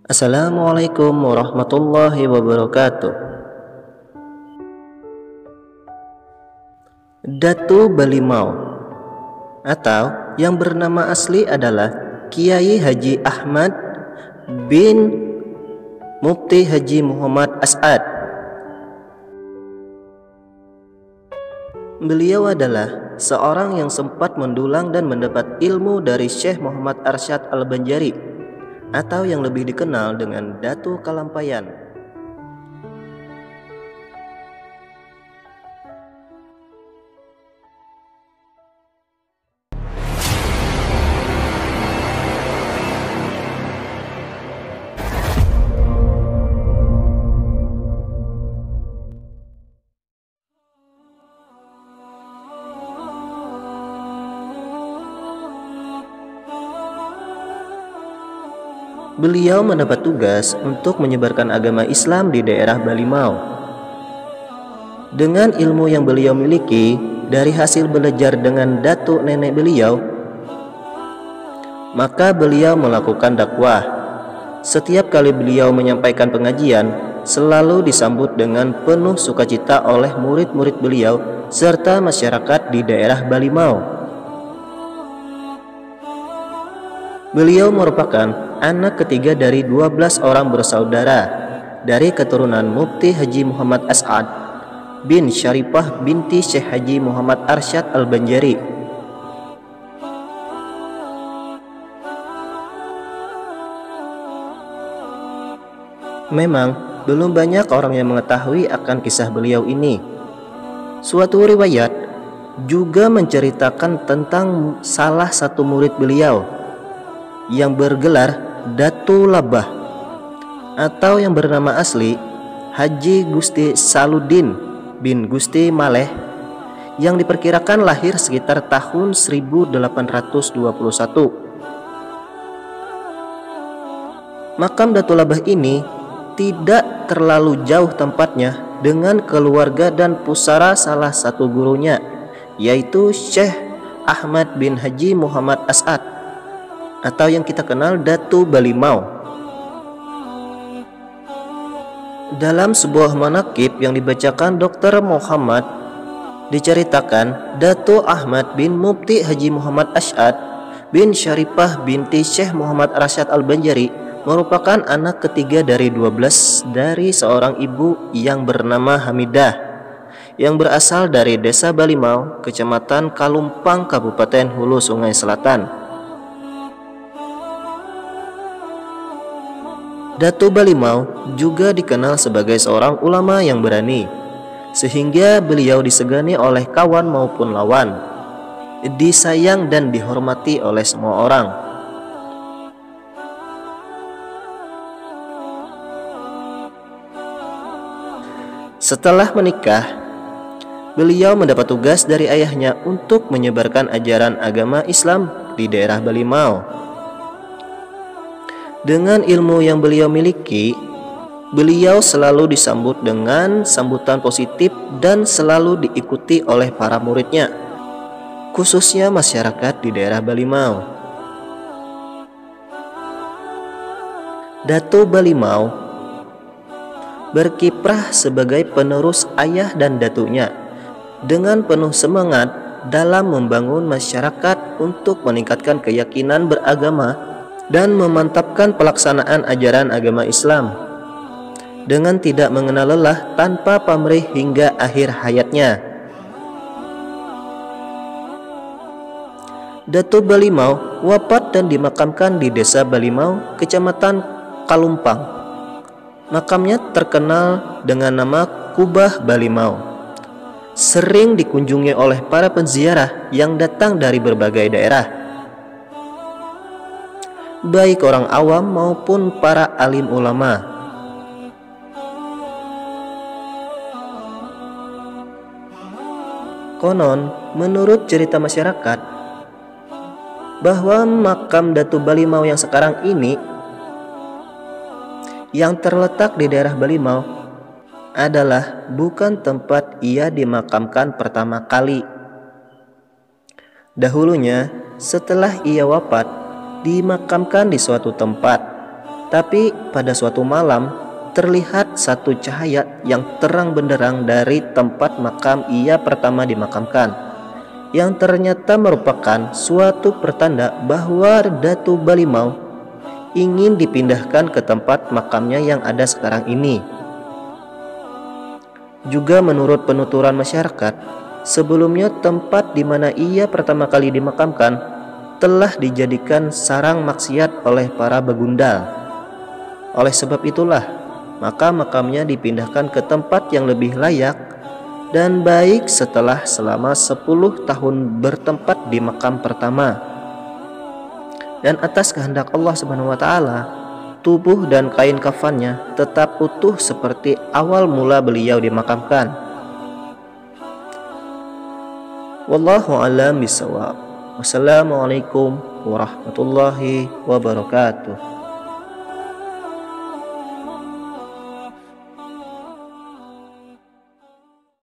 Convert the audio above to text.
Assalamualaikum warahmatullahi wabarakatuh. Datu Balimau atau yang bernama asli adalah Kiai Haji Ahmad bin Mufti Haji Muhammad As'ad. Beliau adalah seorang yang sempat mendulang dan mendapat ilmu dari Syekh Muhammad Arsyad Al-Banjari atau yang lebih dikenal dengan Datu Kalampayan. Beliau mendapat tugas untuk menyebarkan agama Islam di daerah Balimau. Dengan ilmu yang beliau miliki dari hasil belajar dengan datuk nenek beliau, maka beliau melakukan dakwah. Setiap kali beliau menyampaikan pengajian, selalu disambut dengan penuh sukacita oleh murid-murid beliau serta masyarakat di daerah Balimau. Beliau merupakan anak ketiga dari 12 orang bersaudara dari keturunan Mufti Haji Muhammad As'ad bin Syarifah binti Syekh Haji Muhammad Arsyad Al-Banjari. Memang belum banyak orang yang mengetahui akan kisah beliau ini. Suatu riwayat juga menceritakan tentang salah satu murid beliau yang bergelar Datu Labah atau yang bernama asli Haji Gusti Saludin bin Gusti Maleh, yang diperkirakan lahir sekitar tahun 1821. Makam Datu Labah ini tidak terlalu jauh tempatnya dengan keluarga dan pusara salah satu gurunya, yaitu Syekh Ahmad bin Haji Muhammad As'ad atau yang kita kenal Datu Balimau. Dalam sebuah manaqib yang dibacakan Dr. Muhammad, diceritakan Datu Ahmad bin Mufti Haji Muhammad As'ad bin Syarifah binti Syekh Muhammad Arsyad Al-Banjari merupakan anak ketiga dari 12 dari seorang ibu yang bernama Hamidah, yang berasal dari desa Balimau, kecamatan Kalumpang, Kabupaten Hulu Sungai Selatan. Datu Balimau juga dikenal sebagai seorang ulama yang berani, sehingga beliau disegani oleh kawan maupun lawan, disayang dan dihormati oleh semua orang. Setelah menikah, beliau mendapat tugas dari ayahnya untuk menyebarkan ajaran agama Islam di daerah Balimau. Dengan ilmu yang beliau miliki, beliau selalu disambut dengan sambutan positif dan selalu diikuti oleh para muridnya, khususnya masyarakat di daerah Balimau. Datu Balimau berkiprah sebagai penerus ayah dan datunya dengan penuh semangat dalam membangun masyarakat untuk meningkatkan keyakinan beragama dan memantapkan pelaksanaan ajaran agama Islam dengan tidak mengenal lelah tanpa pamrih hingga akhir hayatnya. Datu Balimau wafat dan dimakamkan di desa Balimau, kecamatan Kalumpang. Makamnya terkenal dengan nama Kubah Balimau. Sering dikunjungi oleh para penziarah yang datang dari berbagai daerah, baik orang awam maupun para alim ulama. Konon, menurut cerita masyarakat, bahwa makam Datu Balimau yang sekarang ini, yang terletak di daerah Balimau, adalah bukan tempat ia dimakamkan pertama kali. Dahulunya, setelah ia wafat, dimakamkan di suatu tempat Tapi pada suatu malam terlihat satu cahaya yang terang benderang dari tempat makam ia pertama dimakamkan, yang ternyata merupakan suatu pertanda bahwa Datu Balimau ingin dipindahkan ke tempat makamnya yang ada sekarang ini. Juga menurut penuturan masyarakat, sebelumnya tempat di mana ia pertama kali dimakamkan telah dijadikan sarang maksiat oleh para begundal. Oleh sebab itulah, maka makamnya dipindahkan ke tempat yang lebih layak dan baik setelah selama 10 tahun bertempat di makam pertama. Dan atas kehendak Allah Subhanahu wa taala, tubuh dan kain kafannya tetap utuh seperti awal mula beliau dimakamkan. Wallahu a'lam bishawab. Wassalamualaikum warahmatullahi wabarakatuh.